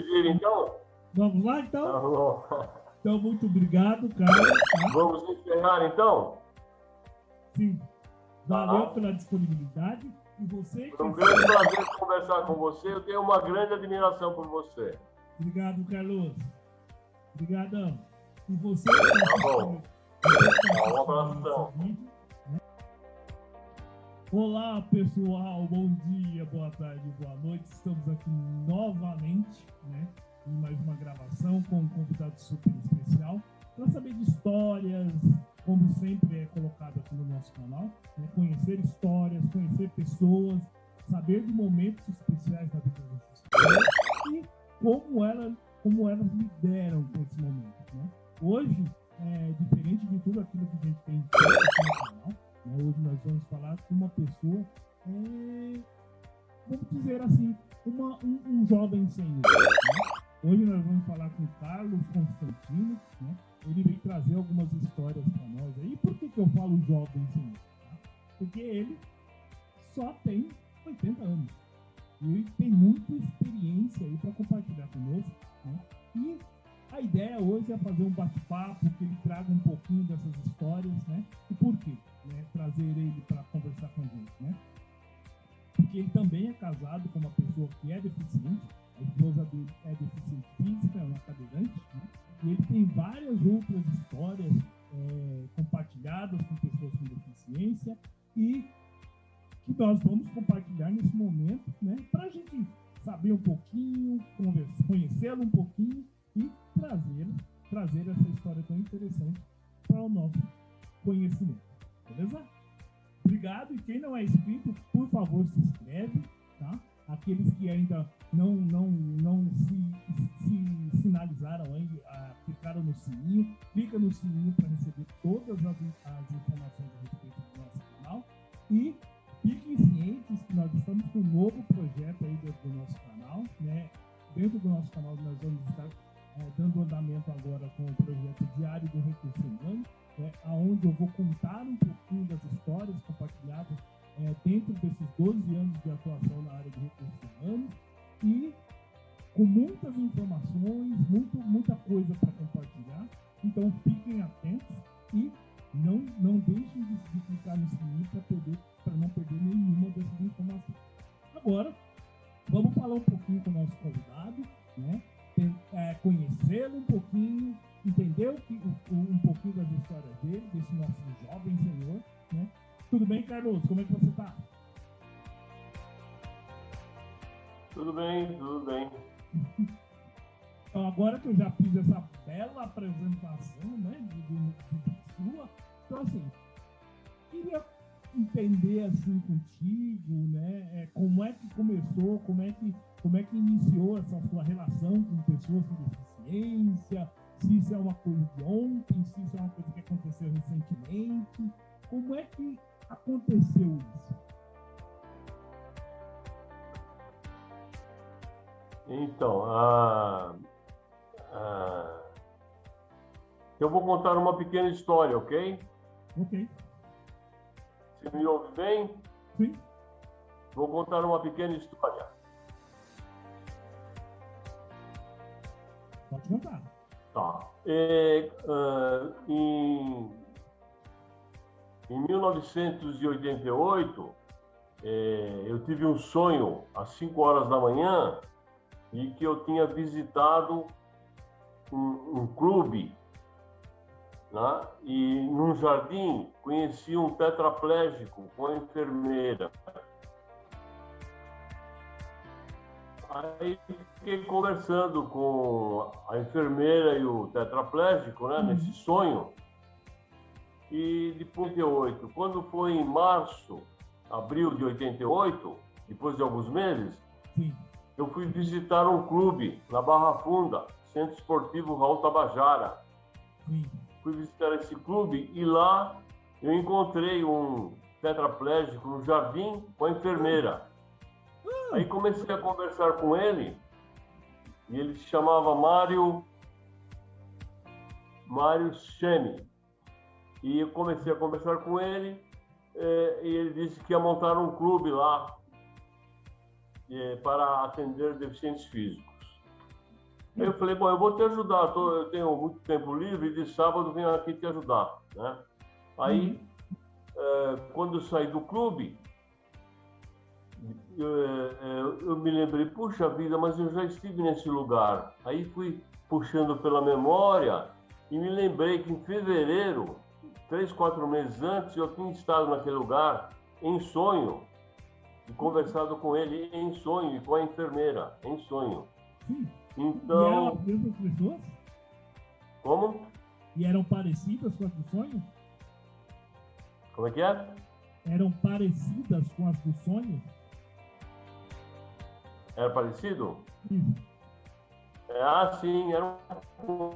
vir, então? Vamos lá, então? Tá bom. Então, muito obrigado, Carlos. Tá? Vamos encerrar, então? Sim. Valeu pela disponibilidade. E você... Foi um grande prazer conversar com você. Eu tenho uma grande admiração por você. Obrigado, Carlos. Obrigadão. E você... Tá bom. Um abração. Olá, pessoal. Bom dia, boa tarde, boa noite. Estamos aqui novamente, né, em mais uma gravação com um convidado super especial para saber de histórias, como sempre é colocado aqui no nosso canal, né, conhecer histórias, conhecer pessoas, saber de momentos especiais da vida dessas pessoas e como elas lideram com esse momento, né? Hoje, diferente de tudo aquilo que a gente tem feito aqui no canal, hoje nós vamos falar com uma pessoa, vamos dizer assim, um jovem senhor. Né? Hoje nós vamos falar com o Carlos Constantino, né? Ele veio trazer algumas histórias para nós aí. Por que eu falo jovem senhor? Tá? Porque ele só tem 80 anos. E ele tem muita experiência aí para compartilhar conosco. Né? E a ideia hoje é fazer um bate-papo, que ele traga um pouquinho dessas histórias, né? E por quê? Né? Trazer ele para conversar com a gente, né? Porque ele também é casado com uma pessoa que é deficiente, a esposa dele é deficiente física, é uma cadeirante, né? E ele tem várias outras histórias compartilhadas com pessoas com deficiência e que nós vamos compartilhar nesse momento, né? Para a gente saber um pouquinho, conhecê-lo um pouquinho e trazer essa história tão interessante para o nosso conhecimento. Beleza? Obrigado. E quem não é inscrito, por favor, se inscreve, tá? Aqueles que ainda não se sinalizaram ainda, clicaram no sininho, clica no sininho para receber todas as informações a respeito do nosso canal. E fiquem cientes que nós estamos com um novo projeto aí dentro do nosso canal, né? Dentro do nosso canal nós vamos estar dando andamento agora com o projeto Diário do Recurso Humano, onde eu vou contar um pouquinho das histórias compartilhadas dentro desses 12 anos de atuação na área de recursos humanos e com muitas informações, muita coisa para compartilhar. Então fiquem atentos e não deixem de clicar no sininho para não perder nenhuma dessas informações. Agora, vamos falar um pouquinho com o nosso convidado, né? Conhecê-lo um pouquinho, entender um pouquinho das histórias dele, desse nosso jovem senhor, né? Tudo bem, Carlos? Como é que você está? Tudo bem, tudo bem. Então, agora que eu já fiz essa bela apresentação, né, de sua, então assim, queria entender assim contigo, né, como é que começou, como é que iniciou essa sua relação com pessoas com deficiência, se isso é uma coisa de ontem, se isso é uma coisa que aconteceu recentemente, como é que aconteceu isso? Então, eu vou contar uma pequena história, ok? Ok. Você me ouve bem? Sim. Vou contar uma pequena história. Pode contar. Tá. Em 1988, eu tive um sonho às 5 horas da manhã e que eu tinha visitado um clube, né? E num jardim conheci um tetraplégico com a enfermeira. Aí fiquei conversando com a enfermeira e o tetraplégico, né, nesse sonho. E depois de 88, quando foi em março, abril de 88, depois de alguns meses, Sim. eu fui visitar um clube na Barra Funda, Centro Esportivo Raul Tabajara. Sim. Fui visitar esse clube e lá eu encontrei um tetraplégico no jardim com a enfermeira. Aí comecei a conversar com ele e ele se chamava Mário Chemi. E eu comecei a conversar com ele e ele disse que ia montar um clube lá para atender deficientes físicos. Aí eu falei, bom, eu vou te ajudar, eu tenho muito tempo livre e de sábado venho aqui te ajudar, né? Aí, quando eu saí do clube, eu me lembrei, puxa vida, mas eu já estive nesse lugar. Aí fui puxando pela memória e me lembrei que em fevereiro, 3, 4 meses antes, eu tinha estado naquele lugar em sonho e conversado com ele em sonho e com a enfermeira em sonho. Então... E eram as mesmas pessoas? Como? E eram parecidas com as do sonho? Como é que é? Eram parecidas com as do sonho? Era parecido? Isso. Sim, era um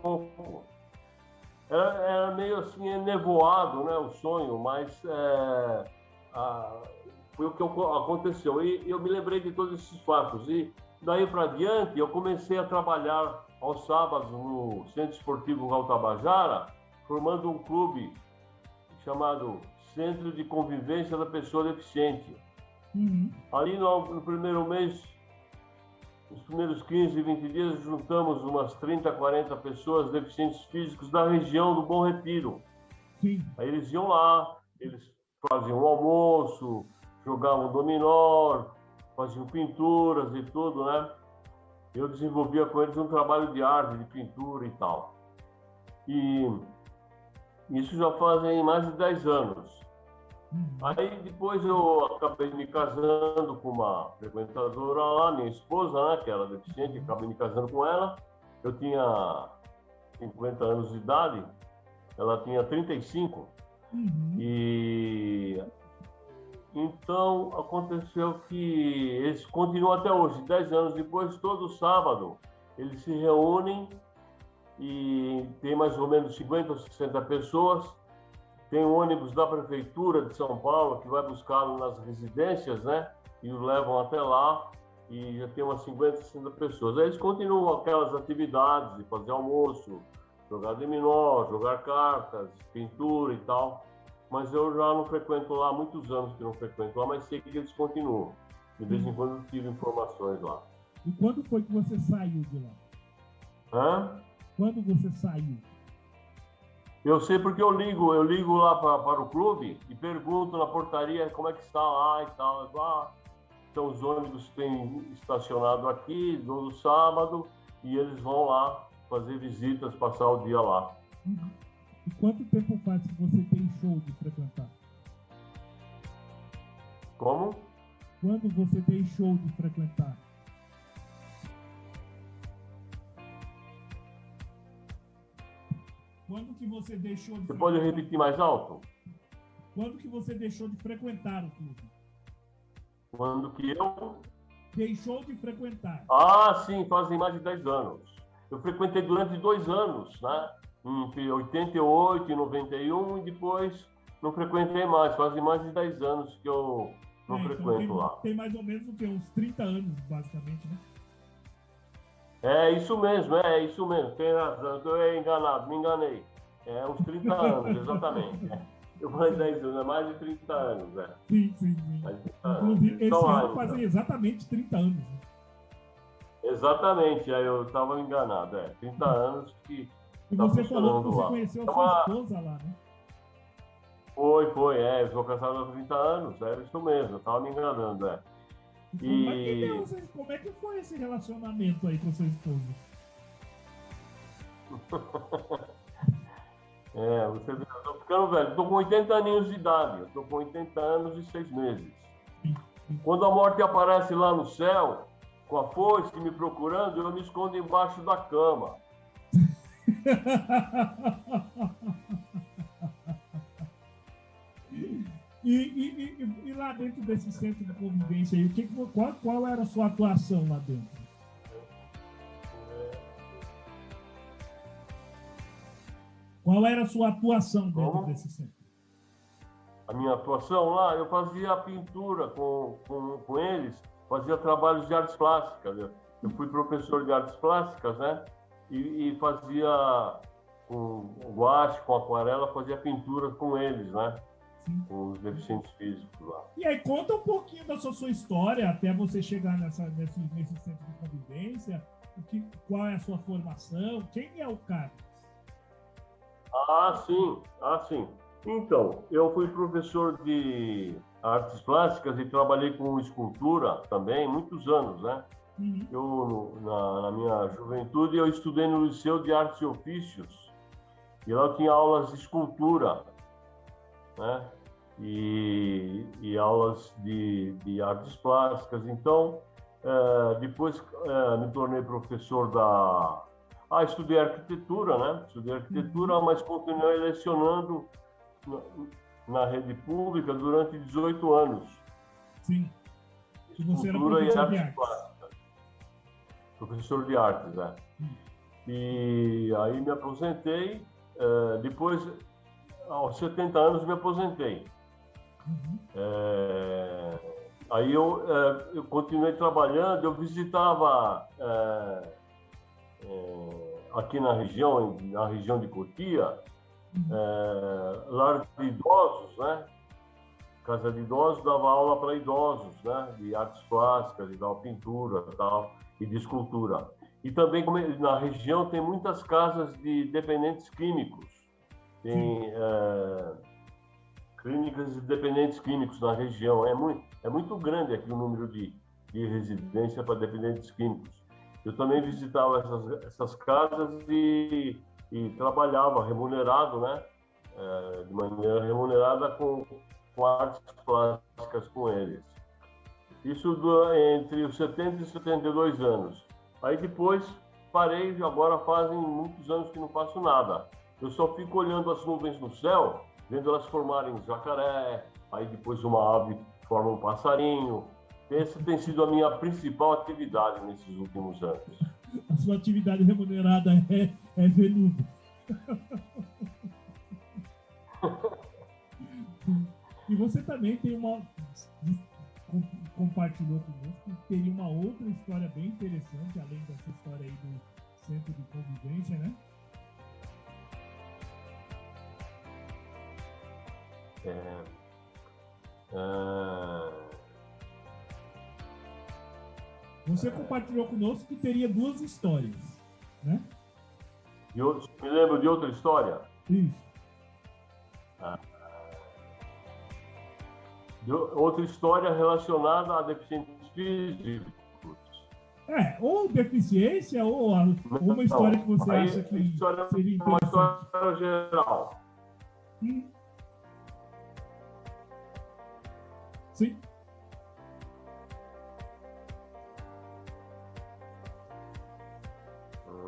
pouco. Era meio assim, nevoado, né, o sonho, mas foi o que aconteceu. E eu me lembrei de todos esses fatos. E daí para diante, eu comecei a trabalhar aos sábados no Centro Esportivo Raul Tabajara, formando um clube chamado Centro de Convivência da Pessoa Deficiente. Ali no primeiro mês, nos primeiros 15, 20 dias, juntamos umas 30, 40 pessoas deficientes físicos da região do Bom Retiro. Sim. Aí eles iam lá, eles faziam um almoço, jogavam dominó, faziam pinturas e tudo, né? Eu desenvolvia com eles um trabalho de arte, de pintura e tal. E isso já fazem mais de 10 anos. Aí depois eu acabei me casando com uma frequentadora lá, minha esposa, né, que era deficiente, acabei me casando com ela. Eu tinha 50 anos de idade, ela tinha 35. E então aconteceu que eles continuam até hoje, 10 anos depois, todo sábado, eles se reúnem e tem mais ou menos 50 ou 60 pessoas. Tem um ônibus da Prefeitura de São Paulo que vai buscá-lo nas residências, né? E o levam até lá e já tem umas 50, 60 pessoas. Aí eles continuam aquelas atividades de fazer almoço, jogar dominó, jogar cartas, pintura e tal. Mas eu já não frequento lá, há muitos anos que não frequento lá, mas sei que eles continuam. De vez em quando eu tive informações lá. E quando foi que você saiu de lá? Quando você saiu? Eu sei porque eu ligo lá para o clube e pergunto na portaria como é que está lá e tal. Então os ônibus têm estacionado aqui no sábado e eles vão lá fazer visitas, passar o dia lá. E quanto tempo faz que você deixou de frequentar? Como? Quando você deixou de frequentar? Quando que você deixou de frequentar? Você pode repetir mais alto? Quando que você deixou de frequentar o clube? Quando que eu... Deixou de frequentar. Sim, fazem mais de 10 anos. Eu frequentei durante 2 anos, né? Entre 88 e 91 e depois não frequentei mais. Fazem mais de 10 anos que eu não frequento então lá. Tem mais ou menos uns 30 anos, basicamente, né? É isso mesmo. Tem razão, eu estou enganado, me enganei. É uns 30 anos, exatamente. Eu falei 10 anos, é mais de 30 anos, né? Sim. Inclusive, esse ano fazem exatamente 30 anos. Né? Exatamente, aí eu estava enganado, 30 anos que e tá você falou que você conheceu a sua esposa lá, né? Foi, eu sou casado há 30 anos, é isso mesmo, eu estava me enganando, Como é que foi esse relacionamento aí com a sua esposa? Você vê, eu tô ficando velho, estou com 80 aninhos de idade, eu estou com 80 anos e 6 meses. Quando a morte aparece lá no céu, com a foice me procurando, eu me escondo embaixo da cama. E lá dentro desse centro de convivência aí, qual era a sua atuação lá dentro? Qual era a sua atuação dentro desse centro? A minha atuação lá, eu fazia pintura com eles, fazia trabalhos de artes plásticas. Eu fui professor de artes plásticas, né? E fazia com guache, com aquarela, fazia pintura com eles, né? Sim. com os deficientes físicos lá. E aí, conta um pouquinho da sua história até você chegar nesse centro de convivência. Qual é a sua formação? Quem é o Carlos? Sim. Então, eu fui professor de artes plásticas e trabalhei com escultura também, muitos anos, né? Uhum. Na minha juventude, eu estudei no Liceu de Artes e Ofícios, e lá eu tinha aulas de escultura, né? E aulas de artes plásticas. Então, depois me tornei professor estudei arquitetura, né? Estudei arquitetura, mas continuei lecionando na rede pública durante 18 anos. Sim. E você era Escultura e professor de artes artes? plásticas. Professor de artes, né? E aí me aposentei. Depois, aos 70 anos, me aposentei. Aí eu continuei trabalhando, eu visitava aqui na região de Cotia, lar de idosos, né? Casa de idosos, dava aula para idosos, né? De artes plásticas, de pintura, tal, e de escultura. E também na região tem muitas casas de dependentes químicos, tem clínicas de dependentes químicos na região. É muito grande aqui o número de residência para dependentes químicos. Eu também visitava essas casas e trabalhava remunerado, né? De maneira remunerada com artes plásticas com eles. Isso entre os 70 e 72 anos. Aí depois parei, agora fazem muitos anos que não faço nada. Eu só fico olhando as nuvens no céu, vendo elas formarem um jacaré, aí depois uma ave forma um passarinho. Essa tem sido a minha principal atividade nesses últimos anos. A sua atividade remunerada é ver nuvens. E você também tem compartilhou conosco que teria uma outra história bem interessante, além dessa história aí do centro de convivência, né? Você compartilhou conosco que teria 2 histórias, né? Me lembro de outra história? Isso. Outra história relacionada a deficientes físicos. Ou deficiência, ou uma história que você acha que seria interessante. Uma história geral. Sim.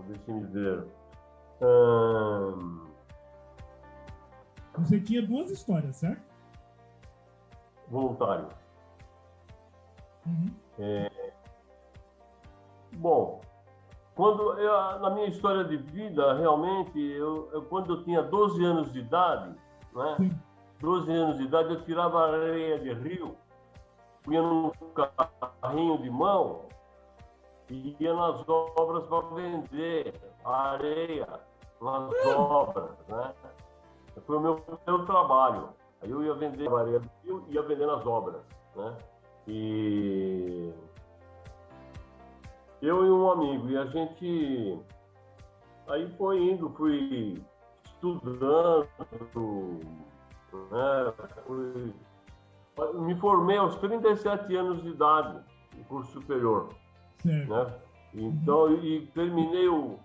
Deixa-me ver. Você tinha 2 histórias, certo? Voluntário. Bom, na minha história de vida, realmente, quando eu tinha 12 anos de idade, né? Sim. 12 anos de idade, eu tirava areia de rio, punha num carrinho de mão e ia nas obras para vender a areia nas obras, né? Foi o meu trabalho. Aí eu ia vender a areia do rio e ia vender nas obras, né? E eu e um amigo, e a gente aí fui estudando, né? Me formei aos 37 anos de idade no curso superior, certo, né? Então, e terminei o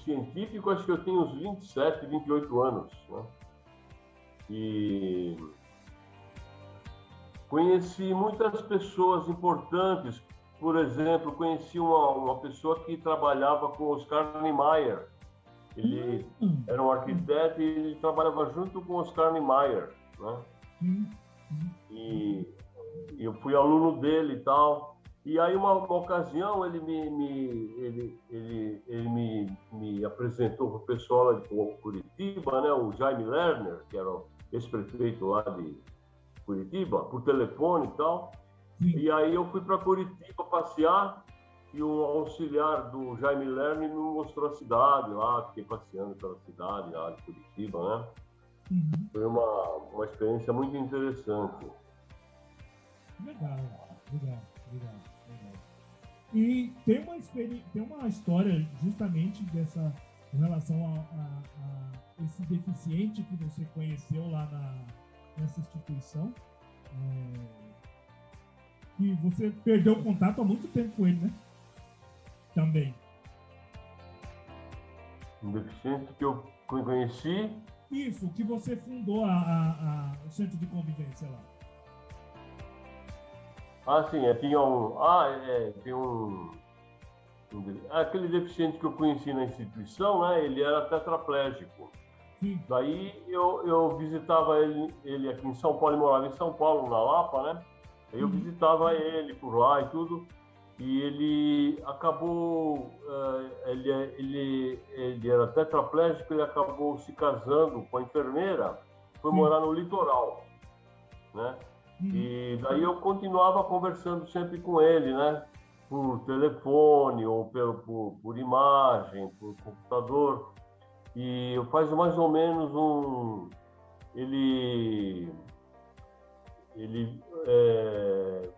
científico, acho que eu tinha uns 27, 28 anos, né? E conheci muitas pessoas importantes. Por exemplo, conheci uma pessoa que trabalhava com Oscar Niemeyer. Ele era um arquiteto e ele trabalhava junto com Oscar Niemeyer, né? E eu fui aluno dele e tal. E aí, uma ocasião, ele me apresentou para o pessoal lá de Curitiba, né? O Jaime Lerner, que era o ex-prefeito lá de Curitiba, por telefone e tal. E aí eu fui para Curitiba passear e o auxiliar do Jaime Lerner me mostrou a cidade lá, fiquei passeando pela cidade lá de Curitiba, né? Foi uma experiência muito interessante. Legal, legal, legal, legal. E tem uma história justamente dessa em relação a esse deficiente que você conheceu lá nessa instituição, que você perdeu o contato há muito tempo com ele, né? Também. Um deficiente que eu conheci. Isso, que você fundou o centro de convivência lá. Sim, tem aquele deficiente que eu conheci na instituição, né? Ele era tetraplégico. Sim. Daí eu visitava ele aqui em São Paulo, ele morava em São Paulo, na Lapa, né? Aí eu visitava ele por lá e tudo. E ele acabou, ele era tetraplégico, ele acabou se casando com a enfermeira, foi morar no litoral, né? E daí eu continuava conversando sempre com ele, né? Por telefone ou por imagem, por computador. E faz mais ou menos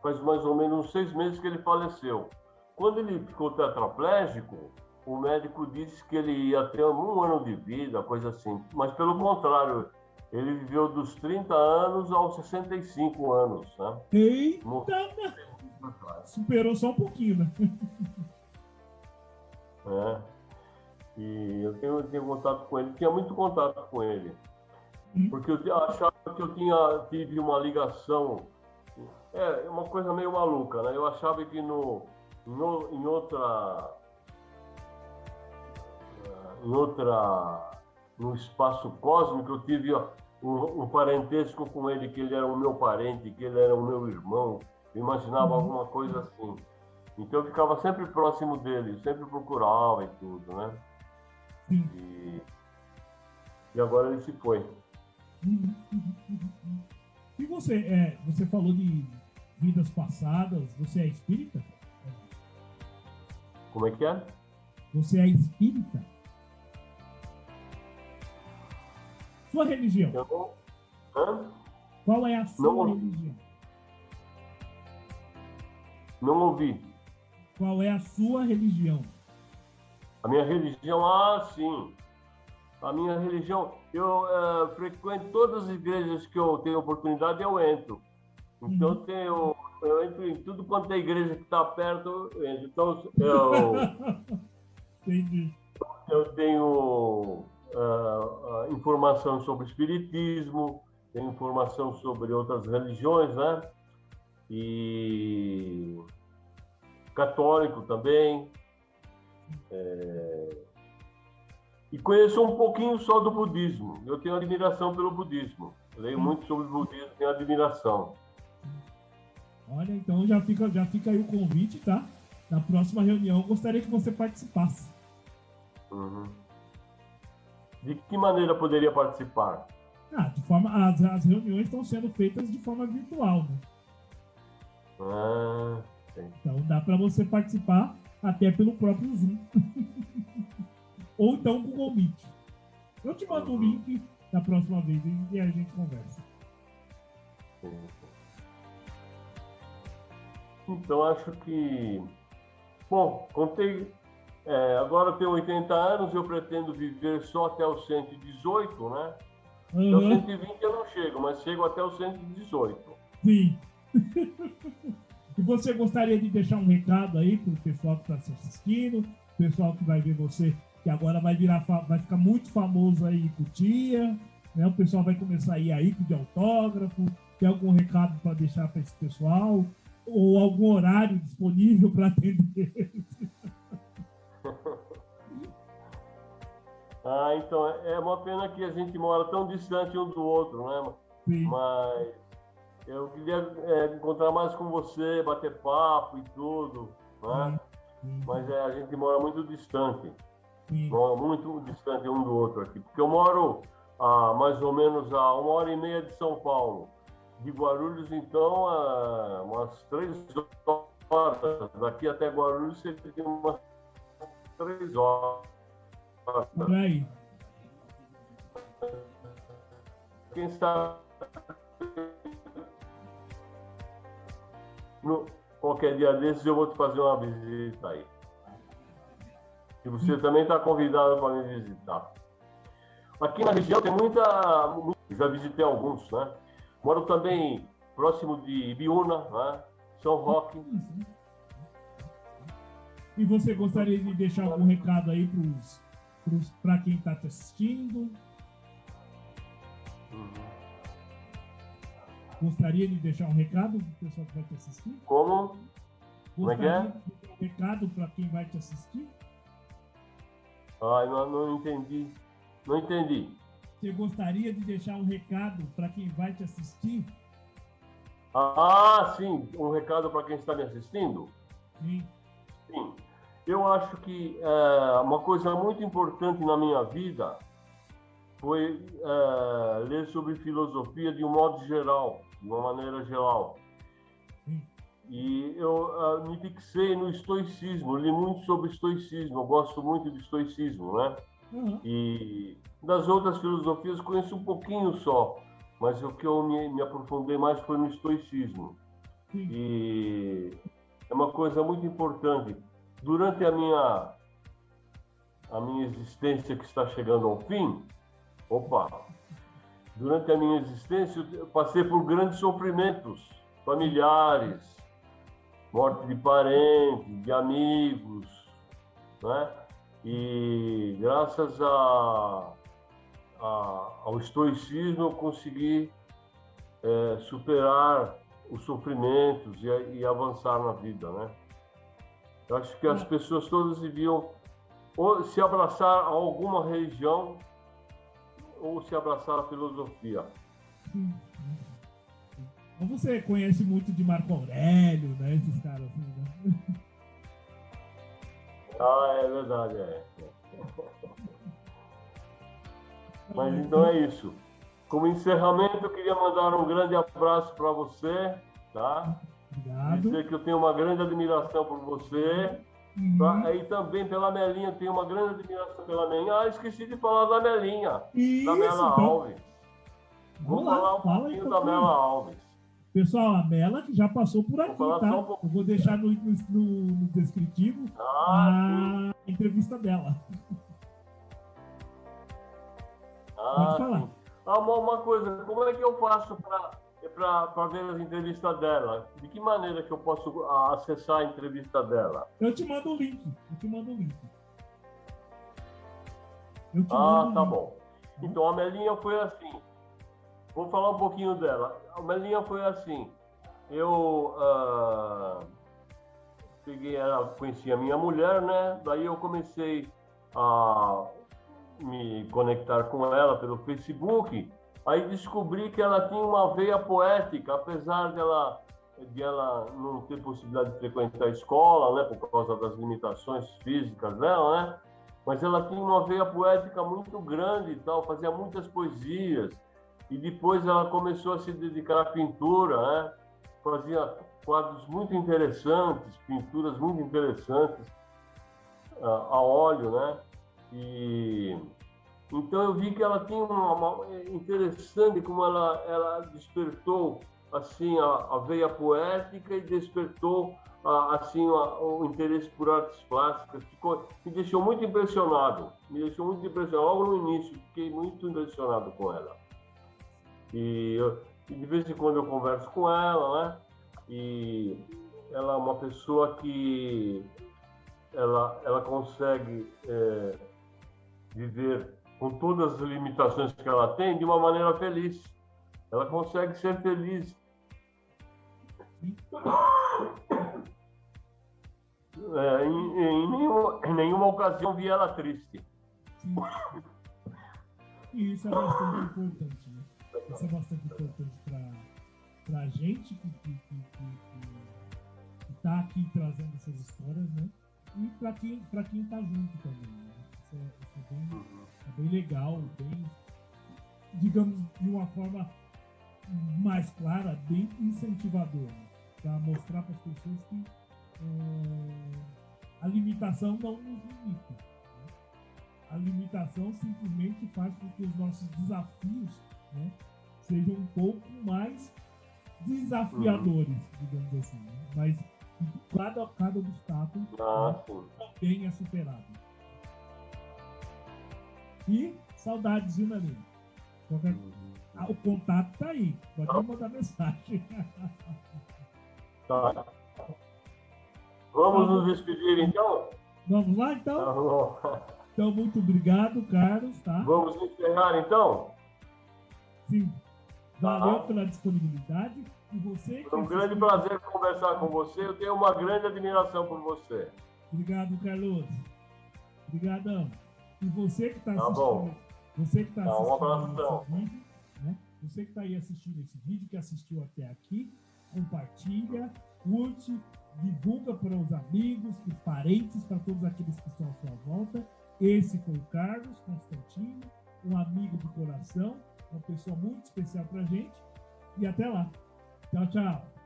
faz mais ou menos uns 6 meses que ele faleceu. Quando ele ficou tetraplégico, o médico disse que ele ia ter 1 ano de vida, coisa assim. Mas pelo contrário, ele viveu dos 30 anos aos 65 anos, né? Eita! Superou só um pouquinho, né? E eu tenho contato com ele, tinha muito contato com ele. Porque eu achava que eu tive uma ligação, uma coisa meio maluca, né? Eu achava que no espaço cósmico eu tive um parentesco com ele, que ele era o meu parente, que ele era o meu irmão. Eu imaginava alguma coisa assim. Então eu ficava sempre próximo dele, sempre procurava e tudo, né? E agora ele se foi. E você falou de vidas passadas, você é espírita? Como é que é? Você é espírita? Sua religião? Qual é a sua religião? Não ouvi. Qual é a sua religião? A minha religião, sim. A minha religião, eu frequento todas as igrejas que eu tenho oportunidade, eu entro. Então eu entro em tudo quanto é igreja que está perto, eu entro. Então eu tenho informação sobre espiritismo, tenho informação sobre outras religiões, né? E católico também. E conheço um pouquinho só do budismo. Eu tenho admiração pelo budismo. Leio muito sobre o budismo, tenho admiração. Olha, então já fica aí o convite, tá? Na próxima reunião, eu gostaria que você participasse. De que maneira poderia participar? De forma, as reuniões estão sendo feitas de forma virtual, né? Então dá para você participar até pelo próprio Zoom. Ou então com o Google Meet. Eu te mando o link da próxima vez e a gente conversa. Então acho que... Bom, contei... agora eu tenho 80 anos, eu pretendo viver só até os 118, né? Até os 120 eu não chego, mas chego até os 118. Sim. E você gostaria de deixar um recado aí para o pessoal que está assistindo, o pessoal que vai ver você, que agora vai ficar muito famoso aí em Cotia, né? O pessoal vai começar a ir aí pedir autógrafo. Tem algum recado para deixar para esse pessoal? Ou algum horário disponível para atender? Então é uma pena que a gente mora tão distante um do outro, né? Sim. Mas eu queria encontrar mais com você, bater papo e tudo, né? Mas a gente mora muito distante. Mora muito distante um do outro aqui. Porque eu moro mais ou menos a 1h30 de São Paulo. De Guarulhos, então, umas 3 horas. Daqui até Guarulhos você tem umas 3 horas. Por aí. quem sabe qualquer dia desses eu vou te fazer uma visita aí. E você também está convidado para me visitar. Aqui na região tem já visitei alguns, né? Moro também próximo de Ibiúna, né? São Roque. E você gostaria de deixar algum recado aí para quem está te assistindo? Gostaria de deixar um recado para o pessoal que vai te assistir? Como? Como é que é? Gostaria de deixar um recado para quem vai te assistir? Não entendi. Não entendi. Você gostaria de deixar um recado para quem vai te assistir? Sim. Um recado para quem está me assistindo? Sim. Sim. Eu acho que uma coisa muito importante na minha vida foi ler sobre filosofia de um modo geral, de uma maneira geral. E eu me fixei no estoicismo, li muito sobre estoicismo, eu gosto muito de estoicismo, né? Uhum. E das outras filosofias conheço um pouquinho só, mas o que eu me aprofundei mais foi no estoicismo. Sim. E é uma coisa muito importante. Durante a minha existência que está chegando ao fim, durante a minha existência eu passei por grandes sofrimentos familiares, morte de parentes, de amigos, né? E graças ao estoicismo eu consegui superar os sofrimentos e avançar na vida, né? Eu acho que as pessoas todas deviam ou se abraçar a alguma religião ou se abraçar à filosofia. Você conhece muito de Marco Aurélio, né? Esses caras assim, né? É verdade, Mas então é isso. Como encerramento, eu queria mandar um grande abraço para você, tá? Obrigado. Dizer que eu tenho uma grande admiração por você. E também pela Melinha, tenho uma grande admiração pela Melinha. Esqueci de falar da Melinha, da Mela Alves. Vou falar um pouquinho da Mela Alves. Pessoal, a Mela que já passou por aqui, tá? Eu vou deixar no descritivo a entrevista dela. Pode falar. Sim. Uma coisa, como é que eu faço para ver as entrevistas dela? De que maneira que eu posso acessar a entrevista dela? Eu te mando o link. Tá bom. Então, a Melinha foi assim. Vou falar um pouquinho dela. A Melinha foi assim. Eu conheci a minha mulher, né? Daí eu comecei a me conectar com ela pelo Facebook. Aí descobri que ela tinha uma veia poética, apesar de ela não ter possibilidade de frequentar a escola, né? Por causa das limitações físicas dela, né? Mas ela tinha uma veia poética muito grande e tal, fazia muitas poesias. E depois ela começou a se dedicar à pintura, né? Fazia quadros muito interessantes, pinturas muito interessantes a óleo, né? E então eu vi que ela tinha uma interessante como ela despertou assim a veia poética e despertou assim o interesse por artes plásticas. Me deixou muito impressionado. Logo no início, fiquei muito impressionado com ela. E de vez em quando eu converso com ela, né? E ela é uma pessoa que ela consegue viver com todas as limitações que ela tem de uma maneira feliz. Ela consegue ser feliz. Em nenhuma ocasião vi ela triste. Sim. E isso é bastante importante, né? Isso é bastante importante para a gente que está aqui trazendo essas histórias, né? E para quem está junto também, né? Isso é bem legal, bem, digamos, de uma forma mais clara, bem incentivadora, para mostrar para as pessoas que a limitação não nos limita. Né? A limitação simplesmente faz com que os nossos desafios, né, sejam um pouco mais desafiadores, digamos assim, né? Mas cada obstáculo também é superado. E saudades, viu, Nalinha? O contato tá aí, pode me mandar mensagem. Tá. Vamos nos despedir, então? Vamos lá, então? Tá bom. Então, muito obrigado, Carlos, tá? Vamos encerrar, então? Sim. Valeu pela disponibilidade. E você... Foi um grande prazer conversar com você. Eu tenho uma grande admiração por você. Obrigado, Carlos. Obrigadão. E você que está assistindo... Bom. Você que está assistindo um abração. esse vídeo, né? Você que está aí assistindo esse vídeo, que assistiu até aqui, compartilha, curte, divulga para os amigos, para os parentes, para todos aqueles que estão à sua volta. Esse foi o Carlos Constantino, um amigo do coração, uma pessoa muito especial para a gente. E até lá. Tchau, tchau.